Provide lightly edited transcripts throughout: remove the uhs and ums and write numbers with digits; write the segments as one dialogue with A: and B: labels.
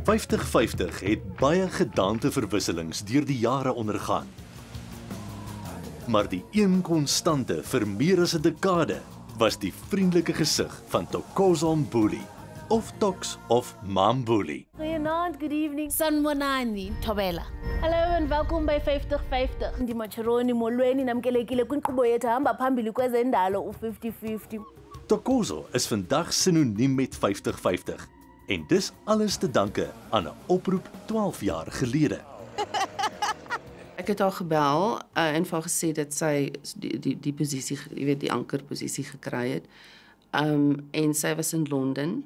A: 50-50 het baie gedaante verwisselings deur die jare ondergaan. Maar die een konstante vir meer as 'n dekade was die vriendelike gesig van Ntokozo Mbuli, of Ntoks of Mbuli.
B: Goeienaand, good evening.
C: Sanibonani, Thobela.
B: Hallo en welkom by 50-50. Ndimacheroni molweni namkelekile kwinkqubo yethu hamba phambili kwezendalo u-50-50.
A: Ntokozo is vandag sinoniem met 50-50 en dis alles te danke aan 'n oproep 12 jaar gelede.
D: Ek het haar gebel en vir haar gesê dat sy die posisie, jy weet, die ankerposisie gekry het. En sy was in Londen.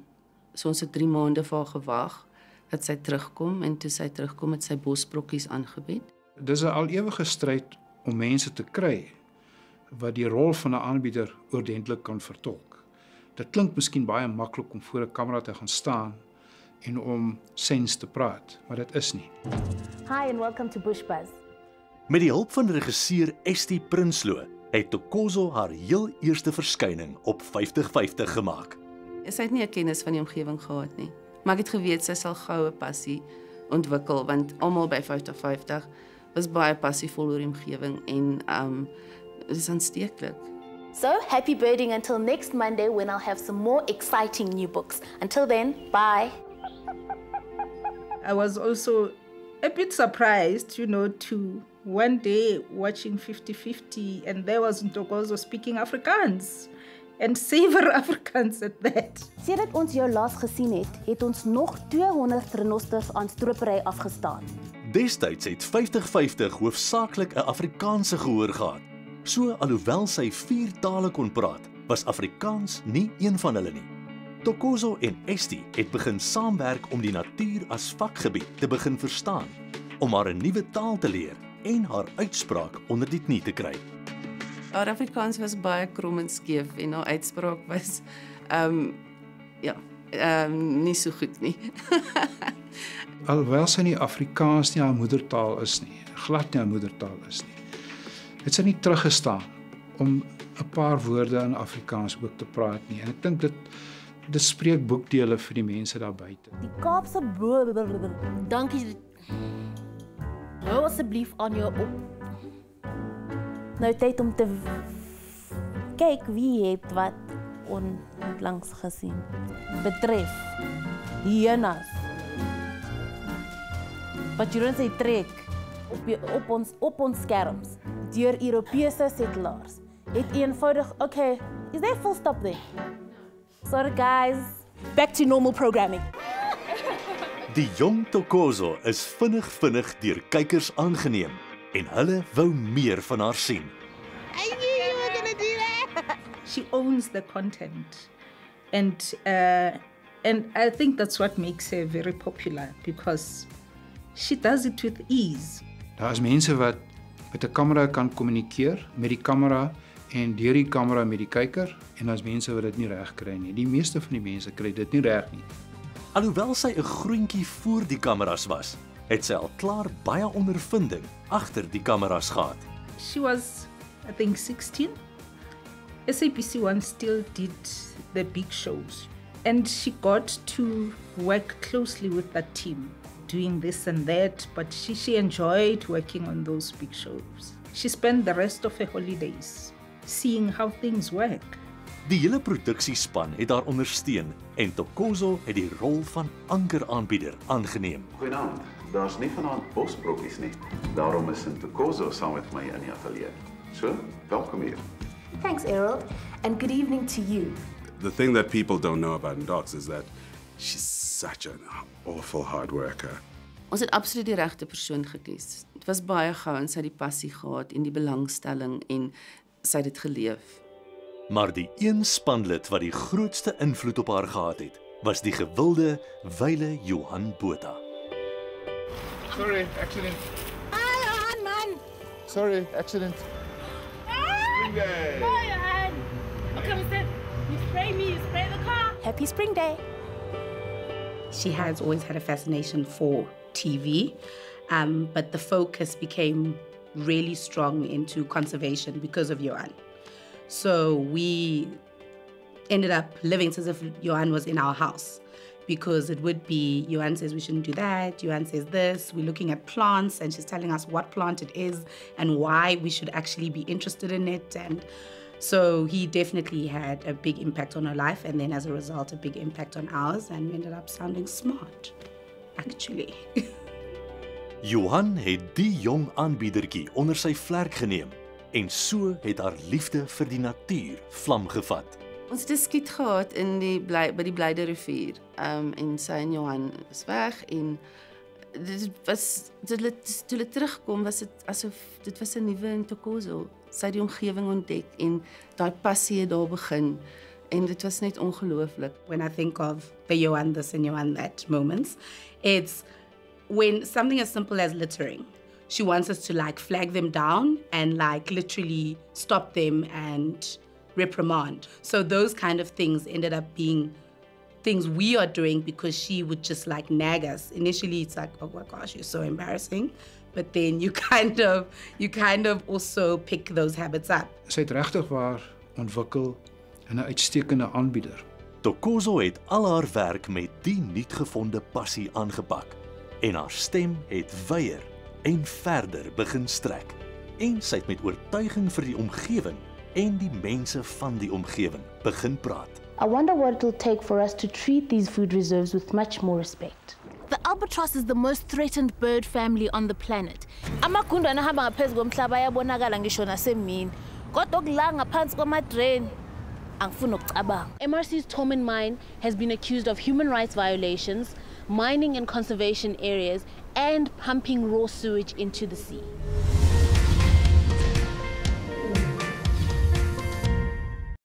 D: So ons het 3 maande vir haar gewag dat sy terugkom en toe sy terugkom het sy bosbrokkies aangebied.
E: Dis 'n al ewige stryd om mense te kry wat die rol van 'n aanbieder oordentlik kan vertolk. Dit klink miskien baie maklik om voor 'n kamera te gaan staan en om sens te praat, maar dit is nie.
B: Hi and welcome to Bush Buzz.
A: Met die hulp van regisseur Esti Prinsloo het Ntokozo haar heel eerste verskyning op 50-50 gemaak.
D: Sy het nie 'n kennis van die omgewing gehad nie, maar ek het geweet sy sal gou 'n passie ontwikkel want almal by 50-50 was baie passievol oor die omgewing en dit is aansteeklik.
B: So, happy birding until next Monday when I'll have some more exciting new books. Until then, bye.
F: I was also a bit surprised, to one day watching 50-50 and there was Ntokozo speaking Afrikaans and savor Afrikaans at that.
B: Sedert ons jou laas gesien het, het ons nog 200 renosters aan stropery afgestaan.
A: Destyds het 50-50 hoofsaaklik 'n Afrikaanse gehoor gehad. So alhoewel sy 4 tale kon praat, was Afrikaans nie een van hulle nie. Ntokozo en Esti het begin saamwerk om die natuur as vakgebied te begin verstaan, om haar 'n nuwe taal te leer en haar uitspraak onder die knie te kry.
D: Haar Afrikaans was baie krom en skeef en haar uitspraak was nie so goed nie.
E: Alhoewel sy nie Afrikaans nie haar moedertaal is nie, glad nie haar moedertaal is nie, het sy nie teruggestaan om 'n paar woorde in Afrikaans ook te praat nie. En ek dink dit spreek boekdele vir die mense daar buite.
B: Die Kaapse dankie. Hou asseblief aan jou op. Nou tyd om te kyk wie het wat onlangs gesien. Betref hyenas. Wat jy sê trek op ons skerms deur Europese settlers. Het eenvoudig, okay, is there a full stop there? Sorry guys, back to normal programming.
A: Die jong Ntokozo is vinnig deur kykers aangeneem en hulle wou meer van haar sien.
F: I knew you were going to do that. She owns the content. And I think that's what makes her very popular because she does it with ease.
E: Daar is mense wat met 'n kamera kan kommunikeer, met die kamera en deur die kamera met die kyker, en daar's mense wat dit nie reg kry nie. Die meeste van die mense kry dit nie reg nie.
A: Alhoewel sy 'n groentjie voor die kameras was, het sy al klaar baie ondervinding agter die kameras gehad.
F: She was, I think, 16. SABC One still did the big shows. And she got to work closely with that team, doing this and that, but she enjoyed working on those big shows. She spent the rest of her holidays seeing how things work.
A: Die hele produksiespan het haar ondersteun en Ntokozo het die rol van ankeraanbieder aangeneem.
G: Goeienaand, daar's nie vanaand bosbrokkies nie. Daarom is Ntokozo saam met my in die ateljee. So, welkom hier.
B: Thanks, Errol, and good evening to you.
H: The thing that people don't know about Ntoks is that she's such an awful hard worker.
D: Ons het absoluut die regte persoon gekies. Dit was baie gou en sy het die passie gehad en die belangstelling en sy het dit geleef.
A: Maar die een spanlid wat die grootste invloed op haar gehad het, was die gewilde, wyle Johan Botha.
I: Sorry, accident.
C: Hi, Johan, man.
I: Sorry, accident. Spring day.
C: Hi, Johan. Okay, Mr. You spray me, you spray the car.
B: Happy Spring Day.
J: She has always had a fascination for TV, but the focus became really strong into conservation because of Johan. So we ended up living as if Johan was in our house because it would be, Johan says we shouldn't do that, Johan says this, we're looking at plants and she's telling us what plant it is and why we should actually be interested in it. And so he definitely had a big impact on her life, and then as a result, a big impact on ours, and we ended up sounding smart, actually.
A: Johan het die jong aanbiedertjie onder sy vlerk geneem en so het haar liefde vir die natuur vlam gevat.
D: Ons het 'n skiet gehad in by die Blyde rivier. En sy en Johan is weg en toe hulle terugkom was dit asof dit was 'n nuwe Ntokozo. Sy het die omgewing ontdek en daai passie het daar begin en dit was net ongelooflik.
J: When I think of the Johan this and Johan that moments, it's when something as simple as littering, she wants us to like flag them down and like literally stop them and reprimand. So those kind of things ended up being things we are doing because she would just like nag us. Initially it's like, oh my gosh, you're so embarrassing. But then you kind of also pick those habits up.
E: Sy het regtig waar ontwikkel in 'n uitstekende aanbieder.
A: Ntokozo het al haar werk met die nuutgevonde passie aangepak en haar stem het wyer en verder begin strek. En sy het met oortuiging vir die omgewing en die mense van die omgewing begin praat.
B: I wonder what it will take for us to treat these food reserves with much more respect.
K: The albatross is the most threatened bird family on the planet.
B: Amakundwana ahamba ngaphezu komhlaba ayabonakala ngisho nasemini. Kodwa okulanga ngaphansi kwama-drain angifuni ukucabanga.
K: MRC's Tormin mine has been accused of human rights violations, mining in conservation areas, and pumping raw sewage into the sea.